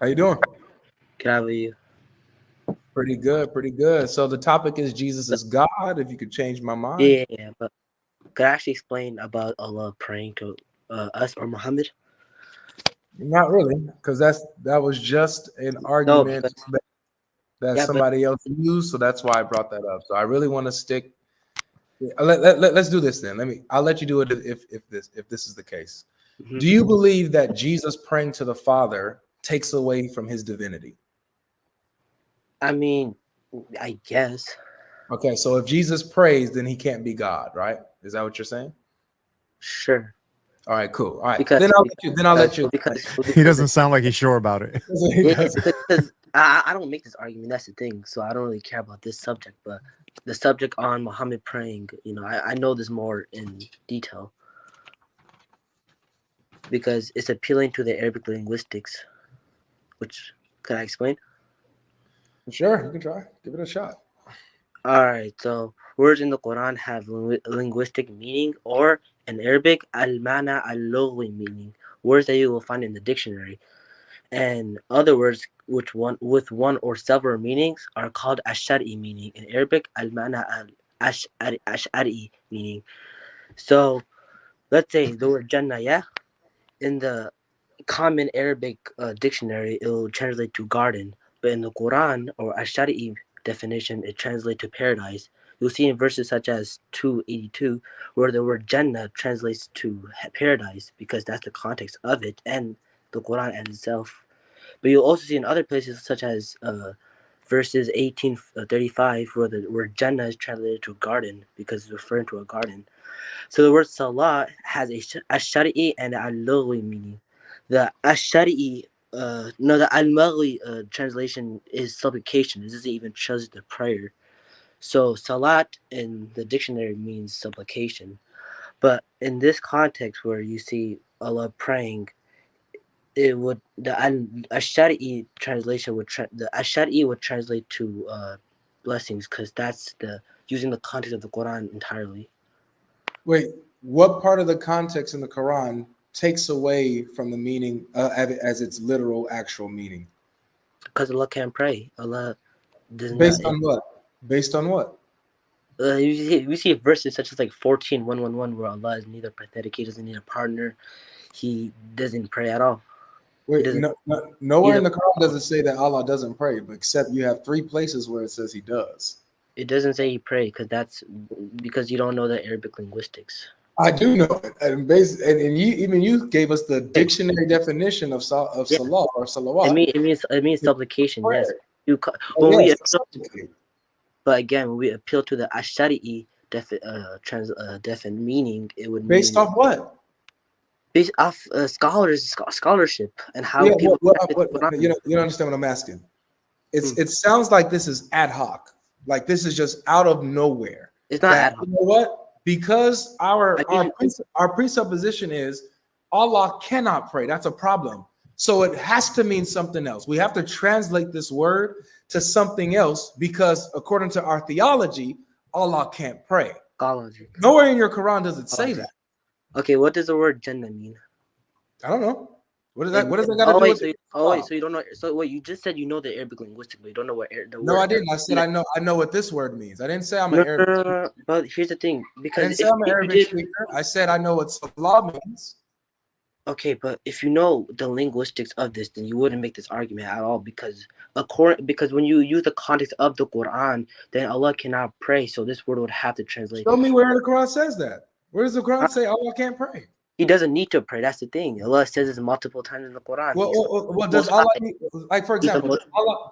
How you doing? Can I have you? Pretty good, pretty good. So the topic is Jesus is God. If you could change my mind. Yeah. But could I actually explain about Allah praying to us or Muhammad? Not really, because that was just an No, argument because that yeah, but somebody else used. So that's why I brought that up. So I really want to stick. Let's do this then. I'll let you do it if this is the case. mhm. Do you believe that Jesus praying to the Father takes away from his divinity? I mean, I guess Okay, so if Jesus prays, then he can't be God, right? Is that what you're saying? sure All right, cool. All right, because then I'll let you explain. He because doesn't sound like he's sure about it. He yeah does. because I don't make this argument. That's the thing. So I don't really care about this subject, but the subject on Muhammad praying, I know this more in detail because it's appealing to the Arabic linguistics. Which can I explain? Sure, you can try. Give it a shot. All right, so words in the Quran have linguistic meaning, or in Arabic, al-mana al-lugwi meaning, words that you will find in the dictionary. And other words which one with one or several meanings are called ash-shar'i meaning. In Arabic, al-mana al-ash'ari meaning. So let's say the word Jannah, yeah, in the common Arabic dictionary, it will translate to garden, but in the Quran or Ashari definition, it translates to paradise. You'll see in verses such as 282 where the word Jannah translates to paradise because that's the context of it and the Quran and itself. But you'll also see in other places such as verses 1835 where the word Jannah is translated to garden because it's referring to a garden. So the word salah has a shari and a lugwi meaning. The ashari, no, the al-maghwi translation is supplication. It doesn't even translate the prayer. So salat in the dictionary means supplication. But in this context where you see Allah praying, it would the ashari translation the ashari would translate to blessings because that's the using the context of the Quran entirely. Wait, what part of the context in the Quran takes away from the meaning as its literal, actual meaning? Because Allah can't pray. Allah does not. Based on what? Based on what? We see verses such as like 14:111 where Allah is neither pathetic, He doesn't need a partner, He doesn't pray at all. He Wait, doesn't. nowhere Either in the Quran does it say that Allah doesn't pray, but except you have 3 places where it says he does. it doesn't say He pray because you don't know the Arabic linguistics. I do know it, and you gave us the dictionary definition of Yeah, salah or it salawat. means it means it means It's supplication. Yes, prayer. Oh, when we yes, appeal, but again when we appeal to the ashari meaning, it would based mean off what? based off scholarship and how Yeah, people interpret the Quran. you don't understand what I'm asking. Hmm. It sounds like this is ad hoc, like this is just out of nowhere. It's not That ad hoc. you know what? Because I our presupposition is Allah cannot pray. That's a problem. So it has to mean something else. We have to translate this word to something else because according to our theology, Allah can't pray. Scholarship. Nowhere in your Quran does it say that. Okay, what does the word Jannah mean? I don't know. What does that? And What does that got to do with it? so you don't know. So wait, you just said you know the Arabic linguistic, but you don't know what the No, word. I didn't. I said I know what this word means. I didn't say I'm an No, no, Arabic no, no, speaker. no. But here's the thing, I because didn't say if I'm an you Arabic did, speaker. I said I know what salah means. okay, but if you know the linguistics of this, then you wouldn't make this argument at all. Because when you use the context of the Quran, then Allah cannot pray, so this word would have to translate. Show me where the Quran says that. Where does the Quran say Allah can't pray? He doesn't need to pray. That's the thing. Allah says this multiple times in the Quran. Well, does Allah need, like for example,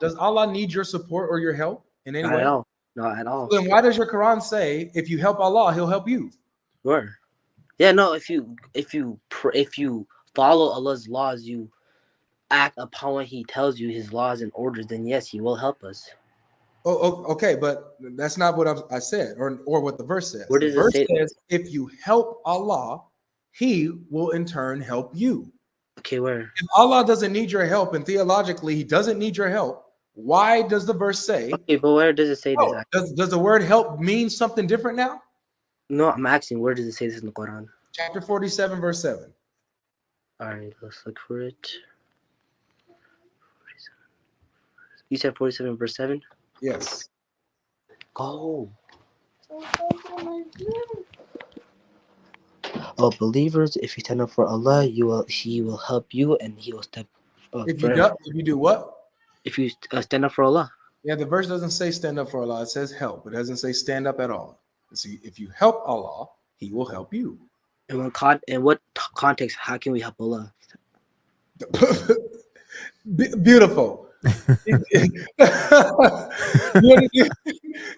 does Allah need your support or your help in any Not at way? all. Not at all. Then why does your Quran say if you help Allah, He'll help you? Sure. Yeah, no. If you follow Allah's laws, you act upon what He tells you, His laws and orders. Then yes, He will help us. Okay, but that's not what I said, or what the verse says. Where The does it verse say? says if you help Allah, He will in turn help you. Okay, where? If Allah doesn't need your help, and theologically He doesn't need your help, why does the verse say? Okay, but where does it say this? Oh, does the word help mean something different now? No, I'm asking. Where does it say this in the Quran? Chapter 47, verse 7. All right, let's look for it. You said 47 verse 7? Yes. Go. Oh, believers, if you stand up for Allah, He will help you, and He will step up If for. you do what? If you stand up for Allah. Yeah, the verse doesn't say stand up for Allah. It says help. It doesn't say stand up at all. See, if you help Allah, He will help you. In what context? How can we help Allah? Beautiful. Do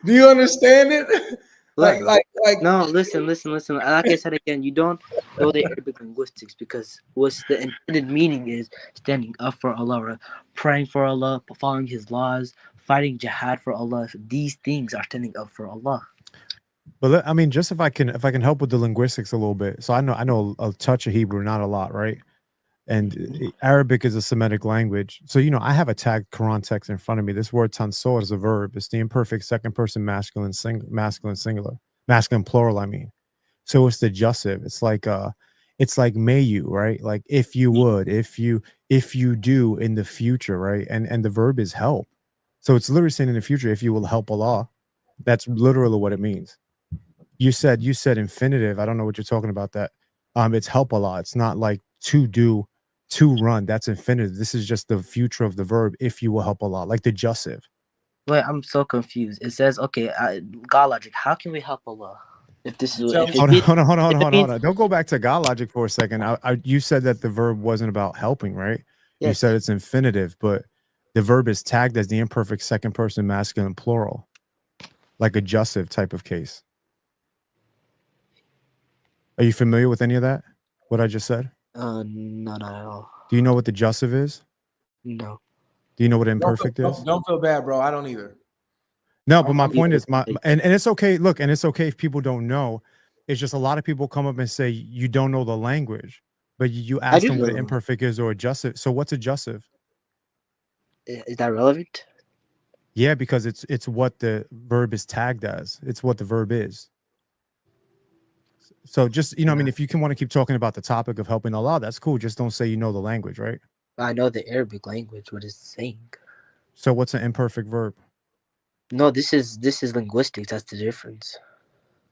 you understand it? Look, Like. no, listen. Like I said again, you don't know the Arabic linguistics because what's the intended meaning is standing up for Allah, praying for Allah, following His laws, fighting jihad for Allah. These things are standing up for Allah. But I mean, just if I can help with the linguistics a little bit. So I know a touch of Hebrew, not a lot, right? And Arabic is a Semitic language. So, I have a tagged Quran text in front of me. This word tansor is a verb. It's the imperfect second person masculine singular, masculine plural, I mean. So it's the jussive. It's like may you, right? Like if you would, if you do in the future, right? And the verb is help. So it's literally saying in the future, if you will help Allah. That's literally what it means. You said infinitive. I don't know what you're talking about that. It's help Allah. It's not like to do, to run. That's infinitive. This is just the future of the verb, if you will help Allah, like the jussive. Wait, I'm so confused. It says, okay, GodLogic, how can we help Allah? If this is if it Hold on. means, Don't go back to GodLogic for a second. You said that the verb wasn't about helping, right? yes. You said it's infinitive, but the verb is tagged as the imperfect second person masculine plural, like a jussive type of case. Are you familiar with any of that? What I just said? No, not at all. Do you know what the jussive is? No. Do you know what imperfect is? Don't feel bad, bro. I don't either. No, but my point is and it's okay. Look, and it's okay if people don't know. It's just a lot of people come up and say you don't know the language, but you ask them what an imperfect is or a jussive. So what's a jussive? Is that relevant? Yeah, because it's what the verb is tagged as. It's what the verb is. So just, I mean, if you want to keep talking about the topic of helping Allah, that's cool. Just don't say you know the language, right? I know the Arabic language, what it's saying. So what's an imperfect verb? No, this is linguistics. That's the difference.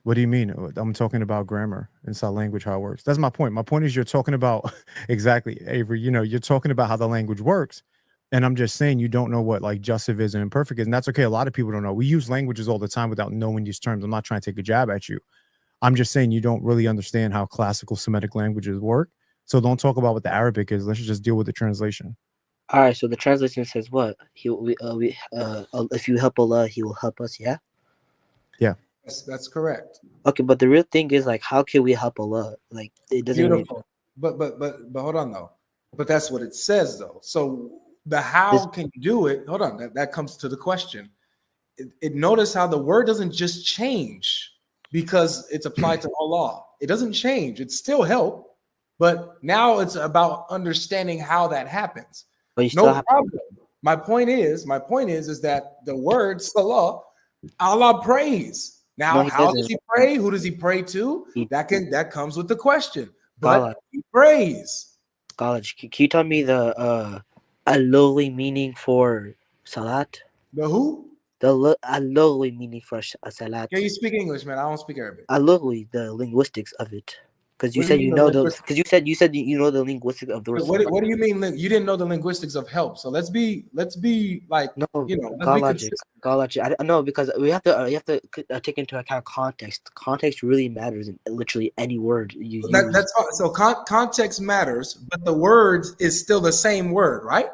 What do you mean? I'm talking about grammar inside language, how it works. That's my point. My point is you're talking about exactly, Avery, you're talking about how the language works. And I'm just saying you don't know what like jussive is and imperfect is. And that's okay. A lot of people don't know. We use languages all the time without knowing these terms. I'm not trying to take a jab at you. I'm just saying you don't really understand how classical Semitic languages work. So don't talk about what the Arabic is. Let's just deal with the translation. All right. So the translation says what? If you help Allah, He will help us. Yeah. Yeah. Yes, that's correct. Okay, but the real thing is like, how can we help Allah? Like, it doesn't. Beautiful. But hold on though. But that's what it says though. So the how can you do it? Hold on. That comes to the question. Notice how the word doesn't just change because it's applied to Allah. It doesn't change. It's still help, but now it's about understanding how that happens. But no problem. My point is that the word salah, Allah prays. Now, how does He pray? Who does He pray to? That comes with the question. But He prays. College. Can you tell me the lowly meaning for salat? The who? The lowly meaning for salat. Can you speak English, man? I don't speak Arabic. Lowly, the linguistics of it. Because you said you know the linguistics of the word. What do you mean? You didn't know the linguistics of help. So let's be like GodLogic. I know because we have to take into account context. Context really matters in literally any word you use. That's so context matters, but the word is still the same word, right?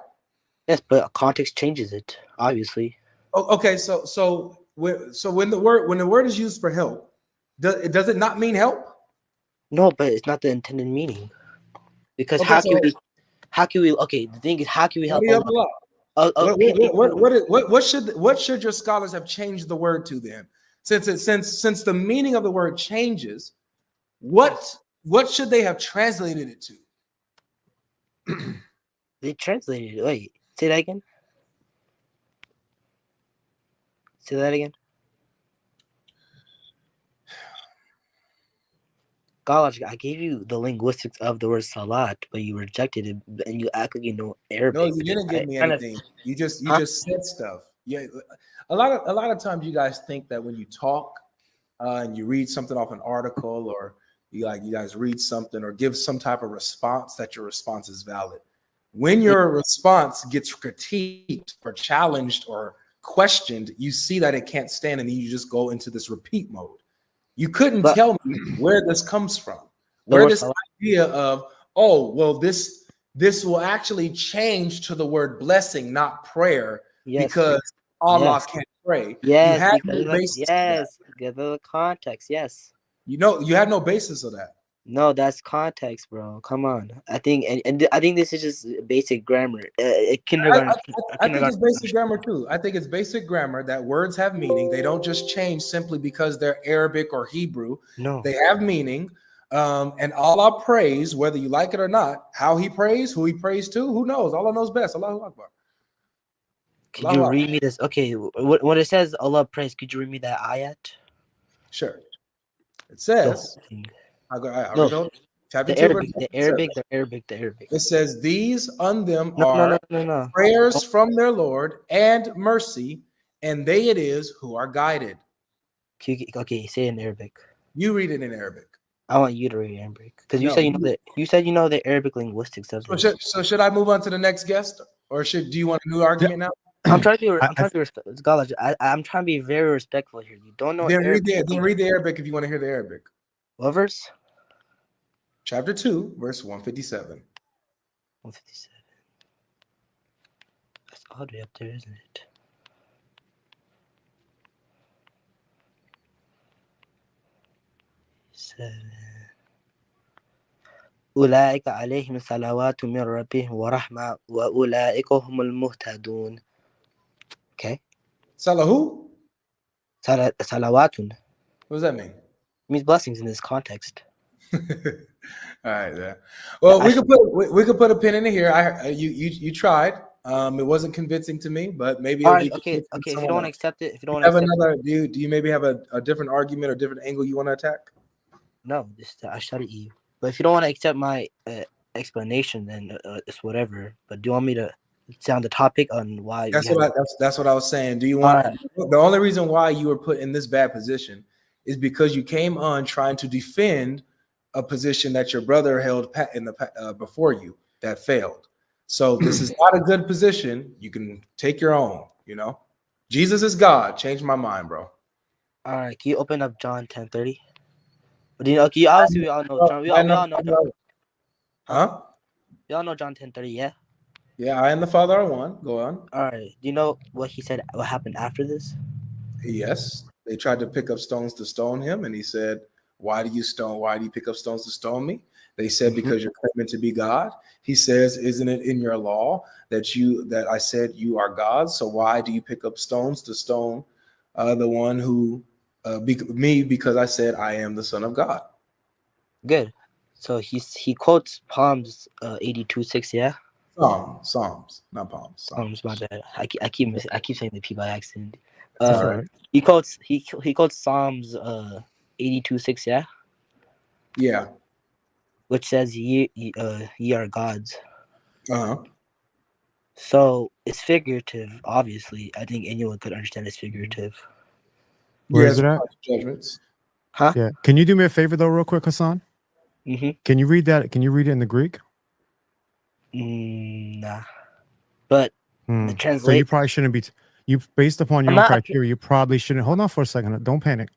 Yes, but context changes it, obviously. Okay, so when the word is used for help, does it not mean help? No, but it's not the intended meaning. Because how can we? Okay, the thing is, how can we help Allah? What should your scholars have changed the word to then? Since the meaning of the word changes, what should they have translated it to? They translated it. Wait, say that again. Say that again. GodLogic, I gave you the linguistics of the word salat, but you rejected it, and you act like you know No, Arabic. you didn't give I me kind of, anything. You huh? just said stuff. Yeah, a lot of times you guys think that when you talk and you read something off an article, or you guys read something or give some type of response, that your response is valid. When your response gets critiqued or challenged or questioned, you see that it can't stand, and then you just go into this repeat mode. You couldn't But tell me where this comes from, the where word this salat, idea of, oh, well, this will actually change to the word blessing, not prayer, yes, because Allah yes, can't pray. You yes, had because no of basis of that. yes, because of the context, yes. You know, you had no basis of that. No, that's context, bro. Come on. I think, and I think this is just basic grammar. I, Kindergarten, I think kindergarten. it's basic grammar too. I think it's basic grammar that words have meaning. They don't just change simply because they're Arabic or Hebrew. No. They have meaning. And Allah prays, whether you like it or not. How he prays, who he prays to, who knows? Allah knows best. Allahu Akbar. Could Allahu you Akbar. read me this? Okay, when it says Allah prays, could you read me that ayat? Sure. It The says, whole thing. I No, read the chapter the 2, verse Arabic, the 7. Arabic, the Arabic, the Arabic. It says, these on them No, no, are no, no, no. prayers from their Lord and mercy, and they it is who are guided. Okay, say it in Arabic. You read it in Arabic. I want you to read Arabic because you No. said you know the Arabic linguistics of So this. should I move on to the next guest, or do you want a new argument now? I'm trying to be I, I'm trying to be respectful. Scholar, I'm trying to be very respectful here. You don't know Arabic. Then read the Arabic if you want to hear the Arabic. What verse? Chapter 2, verse 157. 157. That's all the way up there, isn't it? أولئك عليهم صلوات من ربهم ورحمة وأولئك هم المهتدون. Okay. Salahu? Salawatun What does that mean? means blessings in this context. All right, yeah. Well, we could put a pin in here. You tried. It wasn't convincing to me, but maybe All it'll right, be okay. convincing to If you someone don't want to else. accept it, if you don't Do want you to have accept it, another? Do you maybe have a different argument or different angle you want to attack? no, I shouted you. But if you don't want to accept my explanation, then it's whatever. But do you want me to stay on the topic on why we have? That's what I was saying. Do you All want? right. The only reason why you were put in this bad position is because you came on trying to defend a position that your brother held in the before you that failed. So this is not a good position. You can take your own. You know, Jesus is God. Change my mind, bro. All right. Can you open up John 10:30? Do you know? You obviously we all know John. We all know John. Huh? We all know John 10:30. Yeah. Yeah, I and the Father are one. Go on. All right. Do you know what he said? What happened after this? Yes, they tried to pick up stones to stone him, and he said, Why do you pick up stones to stone me? They said, Because you're claiming to be God. He says, Isn't it in your law that I said you are God? So why do you pick up stones to stone the one who me, because I said I am the Son of God? Good. So he quotes Psalms 82:6. Yeah. Psalms, not palms. Psalms. My bad. I keep saying the P by accident. That's all right. He quotes Psalms 82:6. Yeah. Yeah. Which says ye are gods. Uh-huh. So it's figurative. Obviously, I think anyone could understand it's figurative. Where Yes, is it at? judgments. Huh? Yeah. Can you do me a favor though, real quick, Hassan? Mm-hmm. Can you read that? Can you read it in the Greek? Nah. But the So translate. you probably shouldn't be. You based upon your own criteria, you probably shouldn't. Hold on for a second. Don't panic.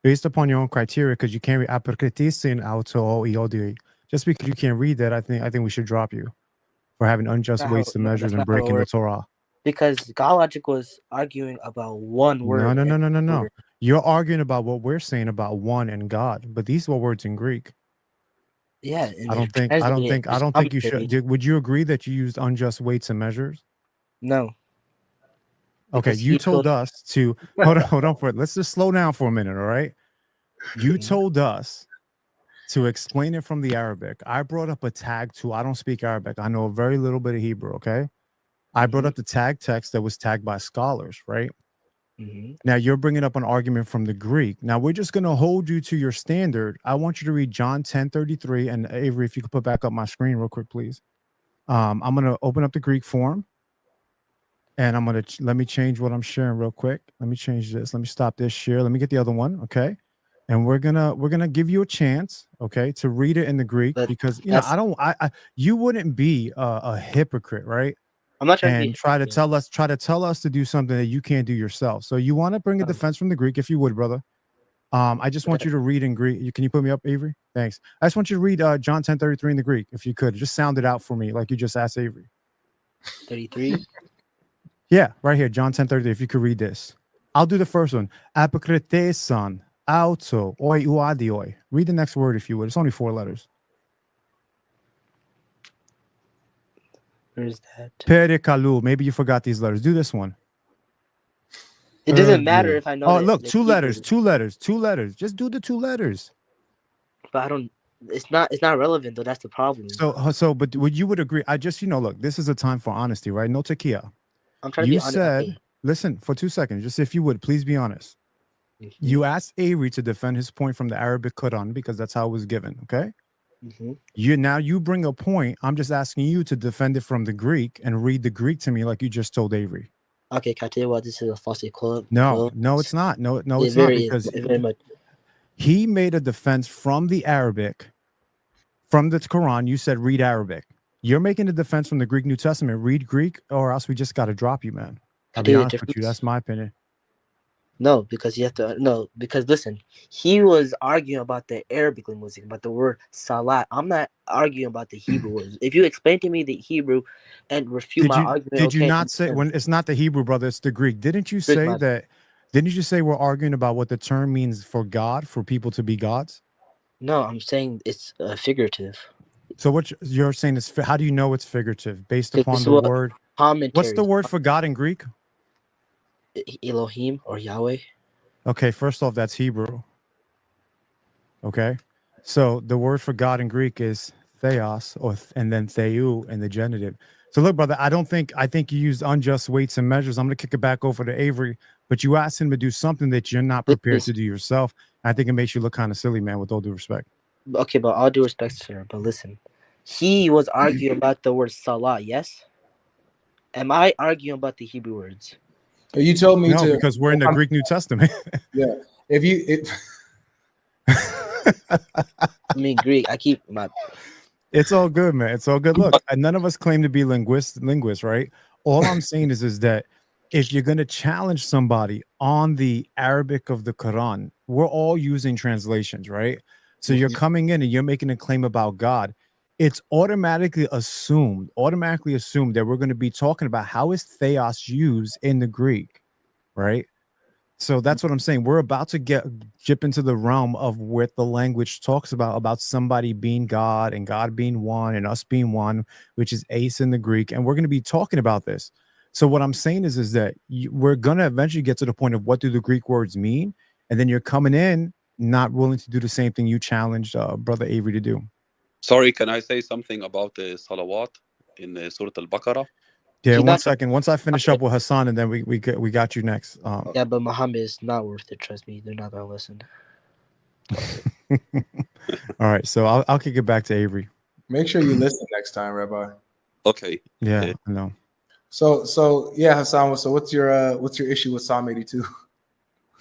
Based upon your own criteria, because you can't read apokritis auto iodi. Just because you can't read that, I think we should drop you for having unjust weights and measures and breaking the Torah. Because GodLogic was arguing about one word. No. You're arguing about what we're saying about one and God, but these were words in Greek. Yeah, I don't think you should. Would you agree that you used unjust weights and measures? No. Okay, you told us to hold on for it. Let's just slow down for a minute, all right? You told us to explain it from the Arabic. I brought up a tag too. I don't speak Arabic. I know a very little bit of Hebrew, okay? I brought up the tag text that was tagged by scholars, right? Now you're bringing up an argument from the Greek. Now we're just going to hold you to your standard. I want you to read John 10:33. And Avery, if you could put back up my screen real quick, please. I'm going to open up the Greek form. And I'm going to, let me change what I'm sharing real quick. Let me change this. Let me stop this share. Let me get the other one. Okay. And we're going to give you a chance, okay, to read it in the Greek, But because, you know, you wouldn't be a hypocrite, right? I'm not trying to be. And try to tell us to do something that you can't do yourself. So you want to bring a defense from the Greek, if you would, brother. I just want you to read in Greek. Can you put me up, Avery? Thanks. I just want you to read John 10:33 in the Greek, if you could. Just sound it out for me, like you just asked Avery. 33. Yeah, right here, John 10:33. If you could read this, I'll do the first one. Apokritheson, auto, oi uadioi. Read the next word, if you would. It's only 4 letters. Where's that? Perikalu. Maybe you forgot these letters. Do this one. It doesn't matter if I know. Oh, that look, the 2 Hebrew, letters, 2 letters, 2 letters. Just do the 2 letters. but I don't. It's not relevant though. That's the problem. But would you would agree? I just, look, this is a time for honesty, right? No tequila. I'm trying to You be honest. said, listen, for 2 seconds, just if you would, please be honest. You asked Avery to defend his point from the Arabic Quran because that's how it was given, okay? You bring a point. I'm just asking you to defend it from the Greek and read the Greek to me like you just told Avery. Okay, can I tell you what this is a false quote? No, it's not. No, it's not, because very much. He made a defense from the Arabic, from the Quran. You said read Arabic. You're making a defense from the Greek New Testament. Read Greek, or else we just got to drop you, man. I'll be honest with you. That's my opinion. No, because you have to. No, because listen, he was arguing about the Arabic linguistic, about the word salat. I'm not arguing about the Hebrew words. If you explain to me the Hebrew and refute my argument, did you not say, when it's not the Hebrew, brother, it's the Greek? Didn't you say that? Didn't you say we're arguing about what the term means for God, for people to be gods? No, I'm saying it's figurative. So what you're saying is, how do you know it's figurative? Based upon the word. What's the word for God in Greek? Elohim or Yahweh. Okay, first off, that's Hebrew. Okay, so the word for God in Greek is theos, and then theou in the genitive. So look, brother, I think you used unjust weights and measures. I'm gonna kick it back over to Avery, but you asked him to do something that you're not prepared to do yourself. I think it makes you look kind of silly, man, with all due respect. Okay, but all due respect, sir, but listen, he was arguing about the word salah, yes? Am I arguing about the Hebrew words? You told me no, because we're in the Greek New Testament. Yeah. I mean, Greek. I keep my. It's all good, man. It's all good. Look, none of us claim to be linguists, right? All I'm saying is that if you're going to challenge somebody on the Arabic of the Quran, we're all using translations, right? So you're coming in and you're making a claim about God. It's automatically assumed that we're going to be talking about how is theos used in the Greek, right? So that's what I'm saying. We're about to dip into the realm of what the language talks about somebody being God and God being one and us being one, which is ace in the Greek. And we're going to be talking about this. So what I'm saying is that we're going to eventually get to the point of what do the Greek words mean? And then you're coming in not willing to do the same thing you challenged Brother Avery to do. Sorry, can I say something about the salawat in Surah Al-Baqarah? Yeah, 1 second. Once I finish up with Hassan, and then we got you next. Yeah, but Muhammad is not worth it. Trust me, they're not gonna listen. All right, so I'll kick it back to Avery. Make sure you listen next time, Rabbi. Okay. Yeah, I know. So yeah, Hassan. So what's your issue with Psalm 82?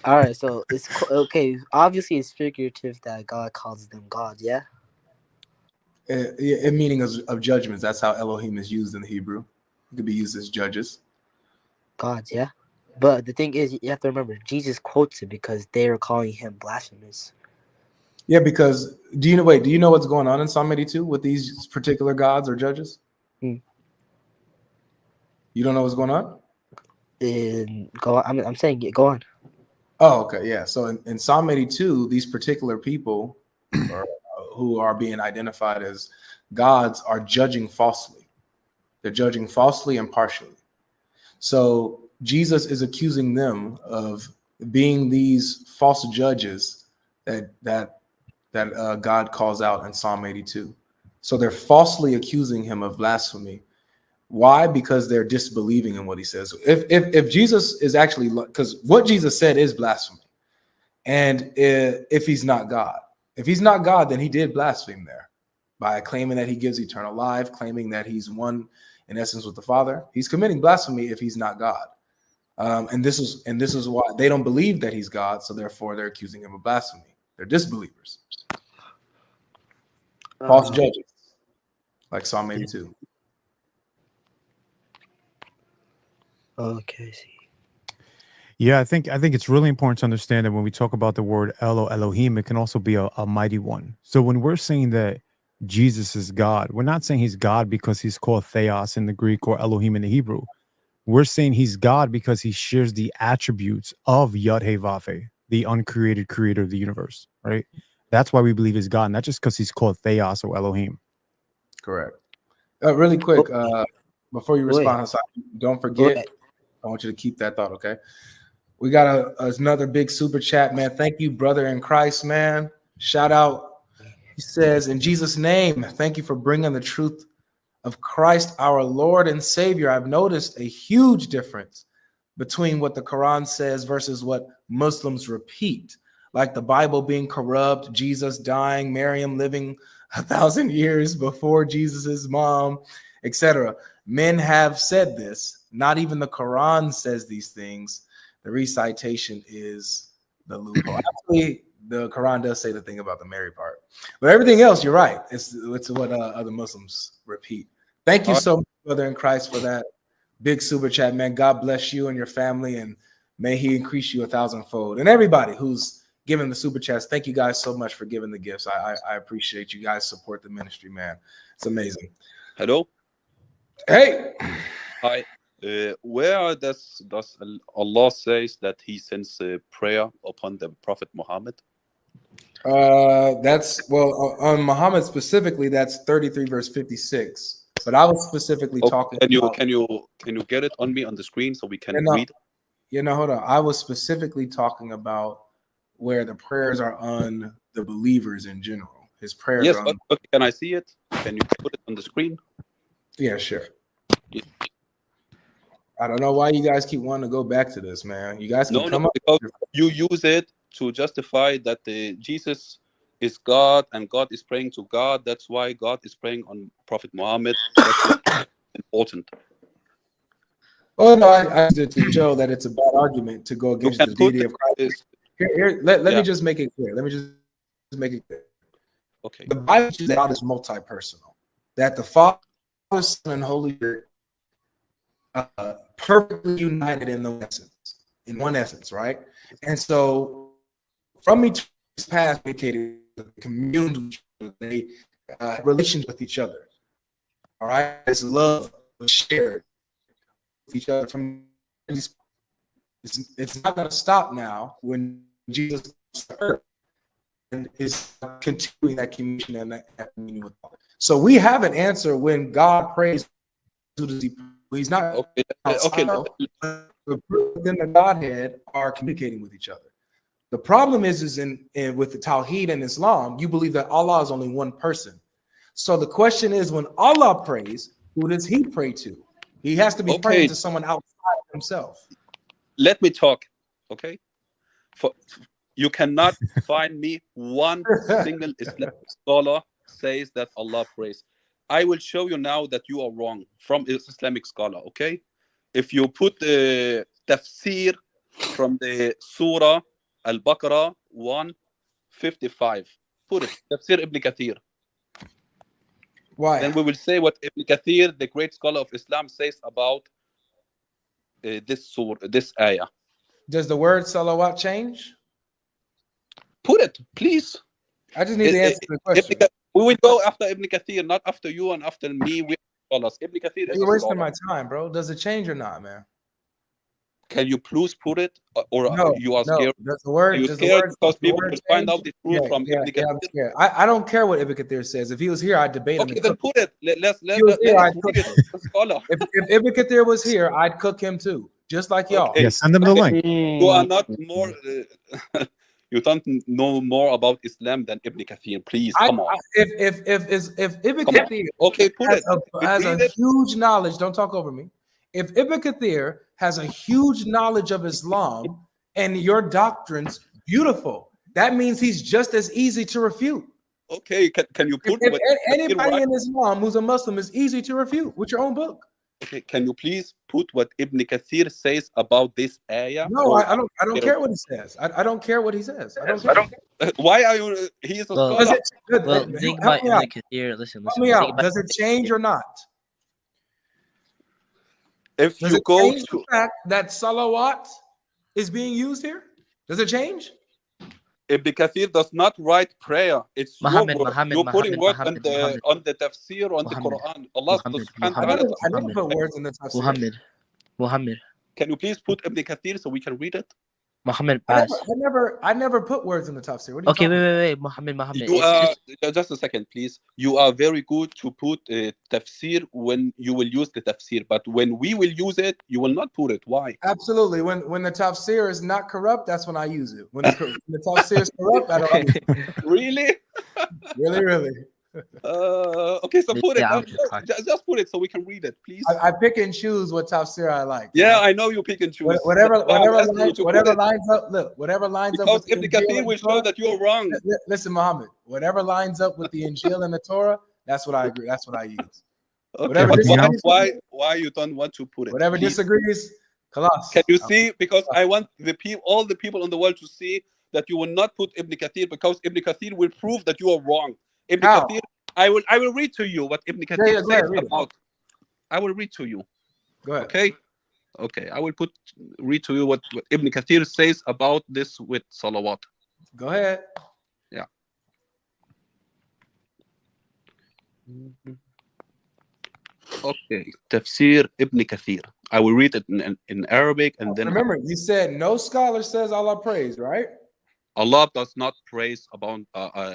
All right, so it's okay. Obviously, it's figurative that God calls them God. Yeah. In meaning of judgments. That's how Elohim is used in the Hebrew. It could be used as judges. Gods, yeah. But the thing is, you have to remember, Jesus quotes it because they are calling him blasphemous. Yeah, because do you know what's going on in Psalm 82 with these particular gods or judges? You don't know what's going on? Go on. I'm saying it. Go on. Oh, okay, yeah. So in Psalm 82, these particular people who are being identified as gods are judging falsely. They're judging falsely and partially. So Jesus is accusing them of being these false judges that God calls out in Psalm 82. So they're falsely accusing him of blasphemy Why? Because they're disbelieving in what he says. If Jesus is actually, because what Jesus said is blasphemy, and if he's not God, then he did blaspheme there by claiming that he gives eternal life, claiming that he's one in essence with the Father. He's committing blasphemy if he's not God. And this is why they don't believe that he's God, so therefore they're accusing him of blasphemy. They're disbelievers, false judges, like Psalm 82. Okay, see. Yeah, I think it's really important to understand that when we talk about the word Elohim, it can also be a mighty one. So when we're saying that Jesus is God, we're not saying he's God because he's called Theos in the Greek or Elohim in the Hebrew. We're saying he's God because he shares the attributes of Yod-Heh-Vav-Heh, the uncreated creator of the universe, right? That's why we believe he's God, not just because he's called Theos or Elohim. Correct. Really quick, before you respond, Hassan, don't forget, I want you to keep that thought, okay? We got another big super chat, man. Thank you, brother in Christ, man. Shout out. He says, in Jesus' name, thank you for bringing the truth of Christ, our Lord and Savior. I've noticed a huge difference between what the Quran says versus what Muslims repeat, like the Bible being corrupt, Jesus dying, Miriam living 1,000 years before Jesus's mom, etc. Men have said this. Not even the Quran says these things. The recitation is the loophole. Actually, the Quran does say the thing about the Mary part, but everything else, you're right. It's what other Muslims repeat. Thank you so much, brother in Christ, for that big super chat, man. God bless you and your family, and may he increase you 1,000-fold. And everybody who's giving the super chats, thank you guys so much for giving the gifts. I appreciate you guys support the ministry, man. It's amazing. Hello. Hey. Hi. Where does Allah says that he sends a prayer upon the Prophet Muhammad? That's on Muhammad specifically. That's 33 verse 56. But I was specifically talking. Can you get it on me on the screen so we can read? Hold on. I was specifically talking about where the prayers are on the believers in general. His prayers. Yes, are on... okay. Can I see it? Can you put it on the screen? Yeah, sure. Yeah. I don't know why you guys keep wanting to go back to this, man. You guys can come up because you use it to justify that Jesus is God and God is praying to God. That's why God is praying on Prophet Muhammad. That's important. Oh no, I used it to show that it's a bad argument to go against the deity of Christ. Let me just make it clear. Let me just make it clear. Okay. The Bible teaches that God is multi-personal, that the Father, Son, and Holy Spirit perfectly united in one essence, right? And so from each past, they communed with each other, they relations with each other. All right, this love was shared with each other. It's not going to stop now when Jesus comes to earth and is continuing that communion and that communion with God. So we have an answer when God prays. Who does he pray? He's not okay. Within the Godhead are communicating with each other. The problem is in with the Tawheed and Islam, you believe that Allah is only one person. So the question is, when Allah prays, who does he pray to? He has to be praying to someone outside himself. Let me talk, okay? You cannot find me one single Islamic scholar says that Allah prays. I will show you now that you are wrong from Islamic scholar, okay? If you put the tafsir from the Surah Al-Baqarah 155, put it, tafsir Ibn Kathir. Why? Then we will say what Ibn Kathir, the great scholar of Islam, says about this surah, this ayah. Does the word salawat change? Put it, please. I just need to answer the question. We will go after Ibn Kathir, not after you and after me. We scholars. Ibn Kathir is You're wasting my time, bro. Does it change or not, man? Can you please put it, or no, you are scared? Does the word? Are you does scared the word, because people will find out the truth from Ibn Kathir? I'm scared. I don't care what Ibn Kathir says. If he was here, I'd debate him. Okay, then put it. Let's read it. Scholar. If Ibn Kathir was here, I'd cook him too, just like y'all. Okay. Yeah, send them the link. You are not more. You don't know more about Islam than Ibn Kathir. Please, come on. If Ibn Come on. Kathir Okay, put it. has Read a it. huge knowledge, don't talk over me. If Ibn Kathir has a huge knowledge of Islam and your doctrines, beautiful. That means he's just as easy to refute. Okay, can you put If what Kathir anybody writes? in Islam who's a Muslim is easy to refute with your own book. Okay, can you please put what Ibn Kathir says about this ayah? No, Or I don't care what he says. I don't care what he says. I don't care. why are you? He is a Well, Does scholar. it, Well, think help about me Ibn out. Kathir. Listen. Help me Think out. about Does it change or not? If Does you it go change to the fact that salawat is being used here? Does it change? Ibn Kathir does not write prayer. It's Muhammad, your word. Muhammad, You're putting Muhammad, words Muhammad, on the tafsir on the Muhammad, Quran. Allah Muhammad, subhanahu wa I ta'ala never, does I not never Muhammad, put words in the tafsir. Muhammad. Can you please put Ibn Kathir so we can read it? Muhammad, I pass. never put words in the tafsir. What are you Okay, talking about? wait. Muhammad. You It's are just just a second, please. You are very good to put tafsir when you will use the tafsir, but when we will use it, you will not put it. Why? Absolutely. When the tafsir is not corrupt, that's when I use it. When the tafsir is corrupt, I don't use it. Really? Really. Okay, so put it. Yeah, I'm just talking. Just put it so we can read it, please. I pick and choose what tafsir I like. Yeah, I know you pick and choose. Whatever That's why I'm asking you to put whatever it. lines up. Look, whatever lines up Because with the Ibn Injil Kathir and will show Torah. that you are wrong. Listen, Muhammad. Whatever lines up with the Injil and the Torah, that's what I agree. That's what I use. Okay, Whatever but disagrees- why you don't want to put it? Whatever Please. disagrees, kalas. Can you see? Because I want all the people in the world to see that you will not put Ibn Kathir, because Ibn Kathir will prove that you are wrong. Ibn How? Kathir, I will read to you what Ibn Kathir Yeah, go ahead, says read it. about. I will read to you. Go ahead. Okay. I will read to you what Ibn Kathir says about this with salawat. Go ahead. Yeah. Okay, Tafsir Ibn Kathir. I will read it in Arabic, and then Remember, you said no scholar says Allah praise, right? Allah does not praise about.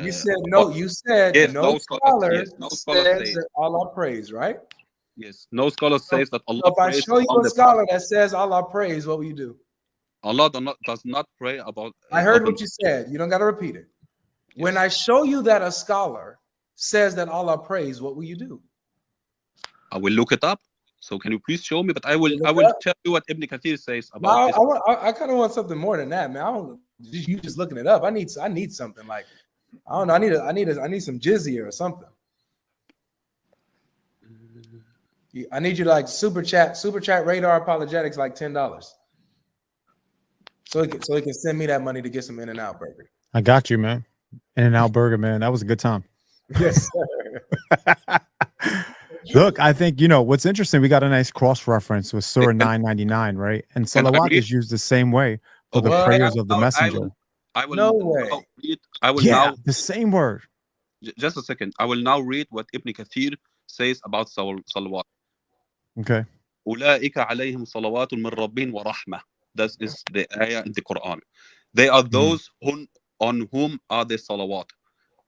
You said no. You said yes, no scholar yes, no scholar says says. that Allah praise, right? Yes, no scholar says that Allah So if I prays show you on a the scholar that says Allah praise, what will you do? Allah does not pray about. I heard upon- what you said. You don't got to repeat it. When Yes. I show you that a scholar says that Allah praise, what will you do? I will look it up. So can you please show me? But I will Look tell up. you what Ibn Kathir says No, about this. I kind of want something more than that, man. I don't. You just looking it up. I need something like, I don't know. I need some jizzy or something. I need you to like super chat Radar Apologetics like $10. So he can send me that money to get some In-N-Out burger. I got you, man. In-N-Out burger, man. That was a good time. Yes, sir. Look, I think, what's interesting, we got a nice cross-reference with Surah 999, right? And salawat is used the same way for the What? prayers of the messenger. I will No now way. read. I will Yeah, now the same word. just a second. I will now read what Ibn Kathir says about salawat. Okay. أولئك عليهم صلوات من ربهم ورحمة. That is the ayah in the Quran. They are those on whom are the salawat.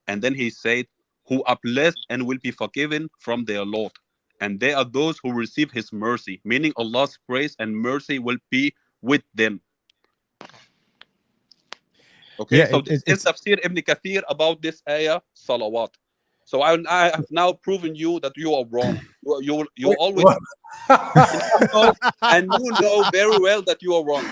And then he said, who are blessed and will be forgiven from their Lord. And they are those who receive his mercy, meaning Allah's praise and mercy will be with them. Okay, Yeah, so this is Tafsir Ibn Kathir about this ayah, salawat. So I have now proven you that you are wrong. You always and you know very well that you are wrong.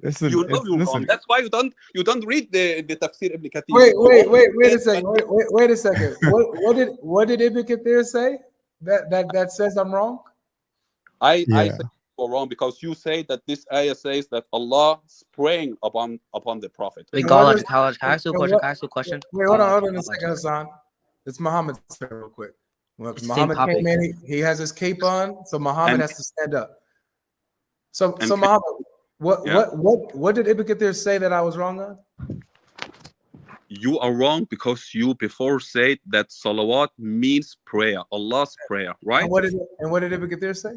Listen, You know you're wrong. That's why you don't read the Tafsir Ibn Kathir. Wait a second. Wait a second. What did Ibn Kathir say that says I'm wrong? I say you're wrong because you say that this ayah says that Allah is praying upon the Prophet. Wait, GodLogic, can I ask you a question? Wait, hold on a second, Hassan. It's Muhammad real quick. Well, Muhammad came in, he has his cape on, so Muhammad has to stand up. So Muhammad, what did Ibn Kathir say that I was wrong on? You are wrong because you before said that salawat means prayer, Allah's prayer, right? And what did Ibn Kathir say?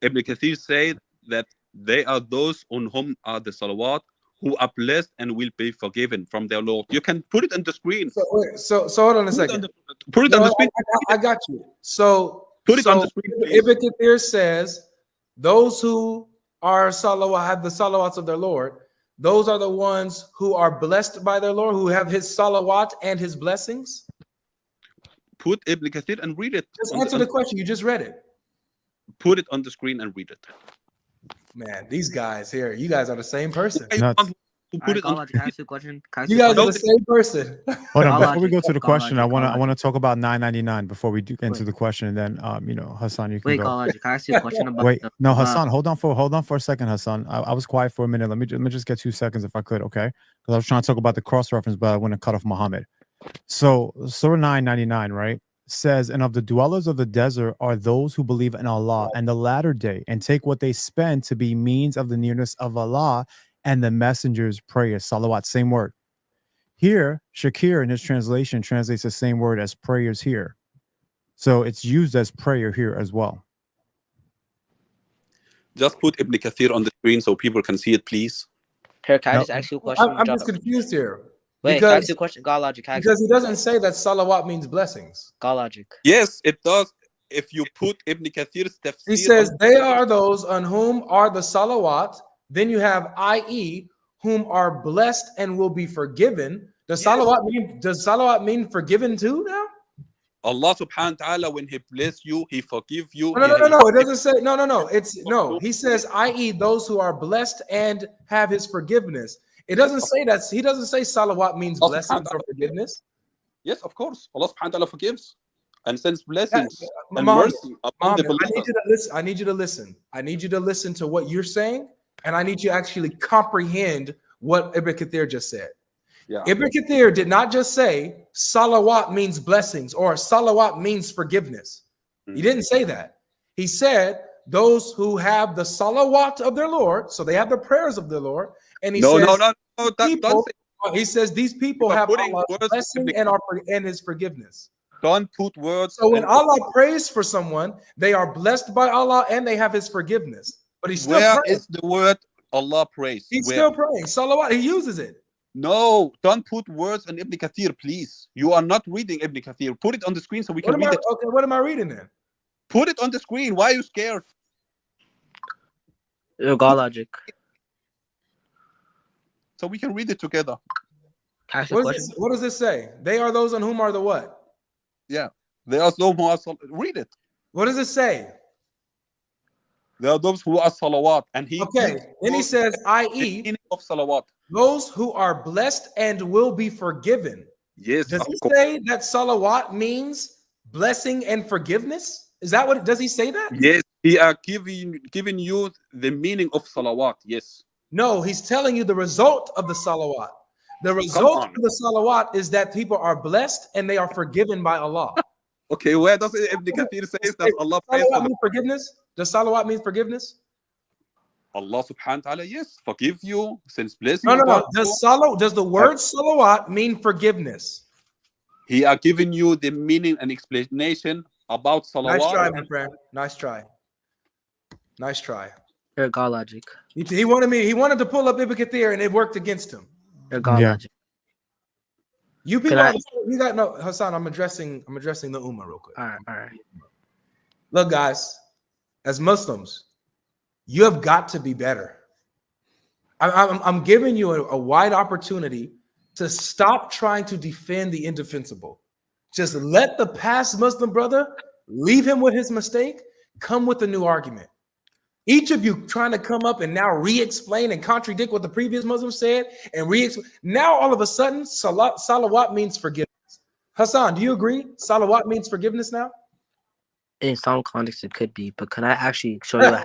Ibn Kathir said that they are those on whom are the salawat who are blessed and will be forgiven from their Lord. You can put it on the screen. So hold on a second. Put it on the screen. I got you. So put it on the screen, please. Ibn Kathir says those who are salawat have the salawats of their Lord. those are the ones who are blessed by their Lord, who have his salawat and his blessings? Put Ibn Kathir and read it. Just answer the question. You just read it. Put it on the screen and read it. Man, these guys here, you guys are the same person. I Nuts. want to put it on. GodLogic, can I ask you a question? Can I ask You you a guys are question? the same person. Hold on, before we GodLogic, go to the question, I GodLogic, want to talk about 999 before we do answer the question, and then Hassan, you can Wait, go. GodLogic, can I ask you a question about Wait, the no, Quran? Hassan, hold on for a second, Hassan. I was quiet for a minute. Let me just get 2 seconds if I could, okay? Because I was trying to talk about the cross reference, but I want to cut off Muhammad. So Surah 999, right, says, and of the dwellers of the desert are those who believe in Allah and the latter day, and take what they spend to be means of the nearness of Allah and the messenger's prayers. Salawat, same word. Here, Shakir in his translation translates the same word as prayers here. So it's used as prayer here as well. Just put Ibn Kathir on the screen so people can see it, please. Here, can I No. just ask you a question? I'm just confused here. Wait, can I ask you a question? GodLogic, can I ask you Because he doesn't say that salawat means blessings. GodLogic? Yes, it does. If you put Ibn Kathir's tafsir, He says they are those on whom are the salawat. Then you have i.e. whom are blessed and will be forgiven. Does salawat mean forgiven too now? Allah subhanahu wa ta'ala, when he bless you, he forgive you. No. It doesn't say no. It's no. He says, i.e., those who are blessed and have his forgiveness. It doesn't say that. He doesn't say salawat means blessings or forgiveness. Yes, of course. Allah subhanahu wa ta'ala forgives and sends blessings and Muhammad, mercy upon the Muhammad, believers. I need you to listen. I need you to listen to what you're saying, and I need you to actually comprehend what Ibn Kathir just said. Yeah. Ibn Kathir did not just say salawat means blessings or salawat means forgiveness. He didn't say that. He said those who have the salawat of their Lord, so they have the prayers of their Lord, and he says Don't say, he says these people You are have putting Allah's words blessing in and his forgiveness. don't put words. So when in- Allah prays for someone, they are blessed by Allah and they have his forgiveness. But he's still Where praying. is the word Allah prays? He's Where? still praying. Salawat, he uses it. No, don't put words in Ibn Kathir, please. You are not reading Ibn Kathir. Put it on the screen so we can read it. Okay, what am I reading then? Put it on the screen. Why are you scared? GodLogic. So we can read it together. Can I ask you a question? What does this say? They are those on whom are the what? Yeah. There are those who are read it. What does it say? There are those who are salawat. And he Okay, gives then he those says, the i.e., meaning of salawat. those who are blessed and will be forgiven. Yes, Does of he course. say that salawat means blessing and forgiveness? Is that what, does he say that? Yes, he are giving you the meaning of salawat. Yes. No, he's telling you the result of the salawat. The result of the salawat is that people are blessed and they are forgiven by Allah. Okay, where does Ibn Kathir says that Allah prays Salawat for mean forgiveness? Does salawat mean forgiveness? Allah subhanahu wa ta'ala? Yes, forgive you, sends blessing. No. upon you. Does the word salawat mean forgiveness? He are giving you the meaning and explanation about salawat. Nice try, my friend. Nice try. Nice try. Here, GodLogic. He wanted to pull up Ibn Kathir and it worked against him. Here, GodLogic. You people, Can you got no Hassan. I'm addressing the Ummah real quick. All right. Look, guys, as Muslims, you have got to be better. I'm giving you a wide opportunity to stop trying to defend the indefensible. Just let the past Muslim brother, leave him with his mistake, come with a new argument. Each of you trying to come up and now re-explain and contradict what the previous Muslim said and now all of a sudden salawat means forgiveness. Hassan, do you agree? Salawat means forgiveness now? In some contexts, it could be, but can I actually show you?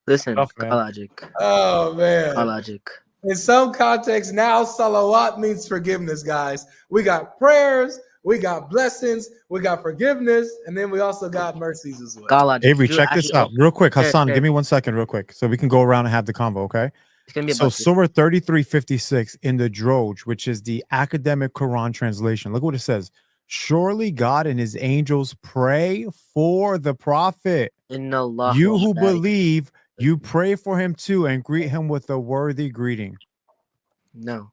Listen, GodLogic. Oh man. GodLogic. In some contexts, now salawat means forgiveness, guys. We got prayers, we got blessings, we got forgiveness, and then we also got mercies as well. GodLogic. Avery, check this out real quick. Hassan, Here. give me 1 second real quick so we can go around and have the convo, okay? It's gonna be So about Surah 3356 in the Droj, which is the academic Quran translation. Look what it says. Surely God and his angels pray for the prophet. You who believe, you pray for him too and greet him with a worthy greeting. No.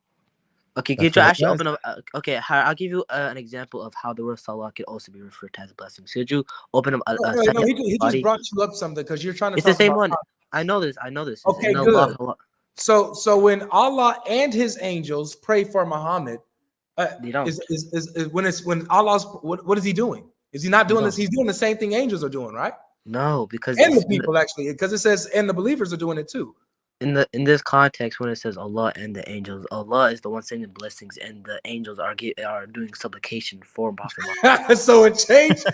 Okay, could you actually open up? Okay, I'll give you an example of how the word salah could also be referred to as a blessing. So could you open up No, he just brought you up something because you're trying to. It's the same one. I know this. I know this. It's Okay, in good. Allah. So when Allah and His angels pray for Muhammad, They don't. is when Allah's what is He doing? Is He not doing this? He's doing the same thing angels are doing, right? No, because And it's the people actually, because it says and the believers are doing it too. in this context when it says Allah and the angels, Allah is the one sending blessings, and the angels are doing supplication for Prophet Muhammad. So it changed.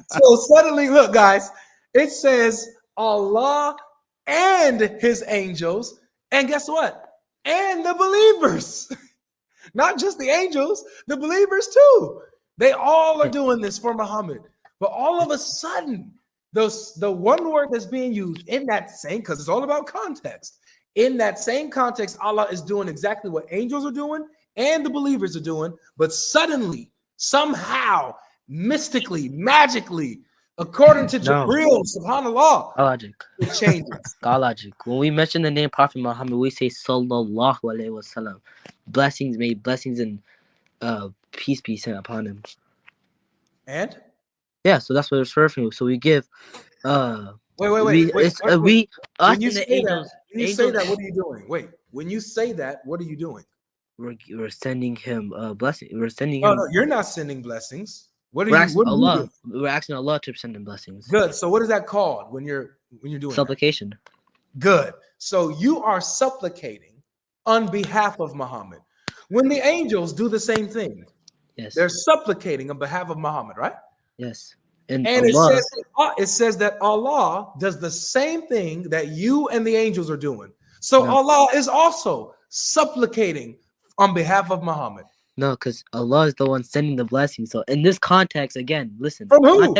So suddenly, look, guys, it says Allah and His angels, and guess what? And the believers, not just the angels, the believers too. They all are doing this for Muhammad. But all of a sudden, the one word that's being used in that same, because it's all about context. In that same context, Allah is doing exactly what angels are doing and the believers are doing. But suddenly, somehow, mystically, magically, according to Jibreel, subhanAllah, GodLogic. it changes. GodLogic. When we mention the name Prophet Muhammad, we say Sallallahu Alaihi Wasallam. Blessings and peace be sent upon him. And Yeah, so that's what it's referring to. So we give wait. Us When you and say the angels. that, say that, what are you doing? Wait, when you say that, what are you doing? We're sending him blessing. We're sending No, him. no, you're not sending blessings. What are We're you? asking What are you Allah. doing? We're asking Allah to send him blessings. Good. So what is that called when you're doing that? Supplication. Good. So you are supplicating on behalf of Muhammad. When the angels do the same thing, Yes. they're supplicating on behalf of Muhammad, right? Yes. And Allah, Allah, it says that Allah does the same thing that you and the angels are doing. So No. Allah is also supplicating on behalf of Muhammad. No, because Allah is the one sending the blessing. So in this context, again, listen. From who?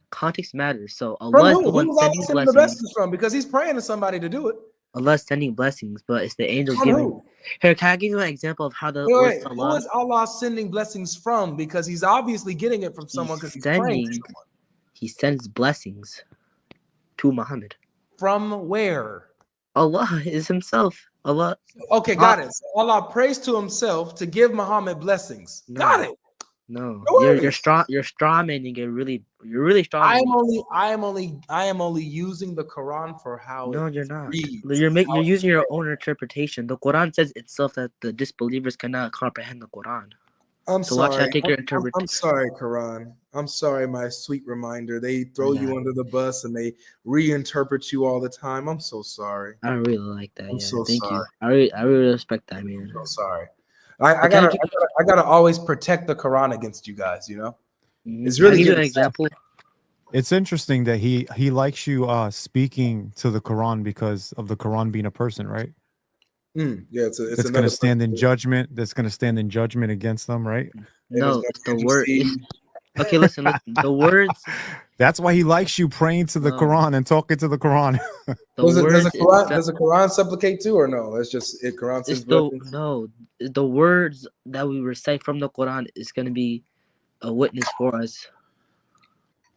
Context matters. So From Allah is who? the one Who's Allah sending sending the blessings. blessings from? Because He's praying to somebody to do it. Allah is sending blessings, but it's the angels From giving. who? Here, can I give you an example of how the Wait, word wait. Who Salah? is Allah sending blessings from? Because He's obviously getting it from someone because He's praying to someone. He sends blessings to Muhammad. From where? Allah is Himself. Allah. Okay, got it. So Allah prays to Himself to give Muhammad blessings. No. Got it. No, No you're worries. strawmanning it. You're really strong. I am only using the Quran for how. No, it you're not. reads, You're how using it's your read. own interpretation. The Quran says itself that the disbelievers cannot comprehend the Quran. I'm So watch sorry. I take your interpretation. I'm sorry, Quran. I'm sorry, my sweet reminder. They throw Yeah. you under the bus and they reinterpret you all the time. I'm so sorry. I really like that. I'm Yeah, so thank sorry. you. I really respect that, man. I'm so sorry. I gotta always protect the Quran against you guys. You know, it's Can I really give you an getting example. It's interesting that he likes you speaking to the Quran because of the Quran being a person, right? Yeah, it's That's going to stand in judgment. That's going to stand in judgment against them, right? No, it's the word. Okay, listen. The words. That's why he likes you praying to the No. Quran and talking to the Quran. Does words the Quran supplicate too, or no? It's just it. Quran says the words that we recite from the Quran is going to be a witness for us.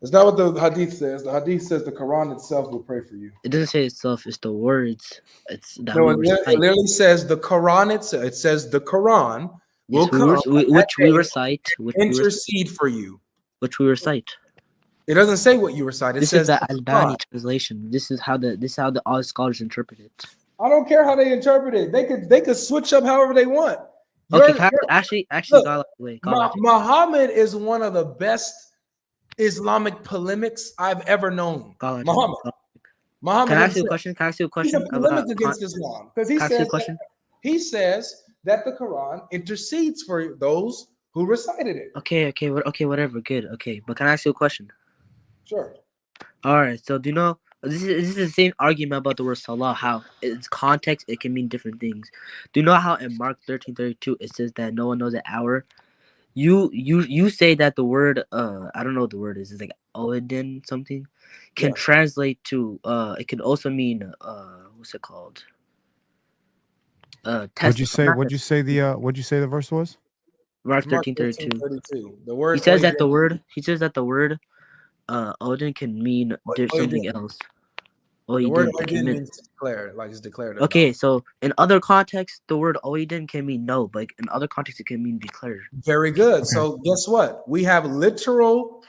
It's not what the Hadith says. The Hadith says the Quran itself will pray for you. It doesn't say itself. It's the words. It's that No, we it recite. literally says the Quran itself. It says the Quran will come, which we recite. intercede for you. Which we recite. It doesn't say what you recite. It This says is the the Albani Quran. translation. This is how all scholars interpret it. I don't care how they interpret it. They could switch up however they want. Okay, actually, look, GodLogic. Muhammad is one of the best Islamic polemics I've ever known. Muhammad. Can I ask you a question? He's a polemic against Islam because he says that the Quran intercedes for those who recited it. Okay, whatever. Good. Okay, but can I ask you a question? Sure. All right. So do you know this is the same argument about the word salah? How its context it can mean different things. Do you know how in Mark 13:32 it says that no one knows the hour? You say that the word I don't know what the word is. It's like Oedin something can translate to it could also mean what's it called? What'd you say the verse was? Mark 13:32. The word he says that the word Odin can mean something else. The word Odin means declared, like it's declared. Okay, so in other contexts, the word Odin can mean no, but in other contexts, it can mean declared. Very good. So guess what? We have literal.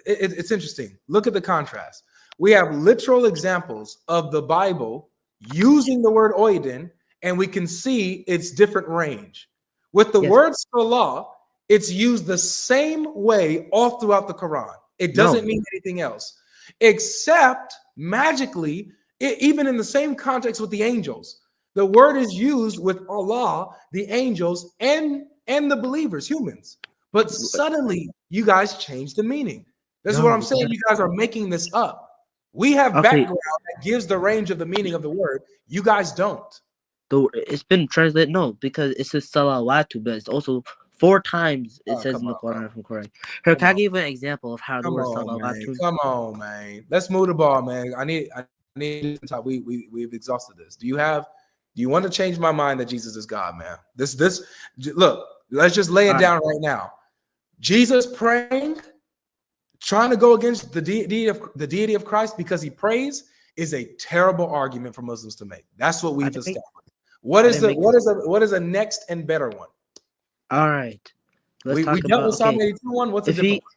It's interesting. Look at the contrast. We have literal examples of the Bible using the word oidin, and we can see its different range. With the Yes. word salah, it's used the same way all throughout the Quran. It doesn't mean anything else, except magically, even in the same context with the angels, the word is used with Allah, the angels, and the believers, humans. But suddenly, you guys change the meaning. This is what I'm saying. You guys are making this up. We have background that gives the range of the meaning of the word. You guys don't. It's been translated, no, because it says salawatu, but it's also 4 times it says in the Quran from Quran. Here, can I give you an example of how the word salawatu? Come on, man. Let's move the ball, man. I need to talk. We've exhausted this. Do you want to change my mind that Jesus is God, man? This look, let's just lay it down right now. Jesus praying, trying to go against the deity of Christ because he prays is a terrible argument for Muslims to make. That's what we've established. What is a next and better one? All right. We dealt with Psalm 82 one. What's a different one?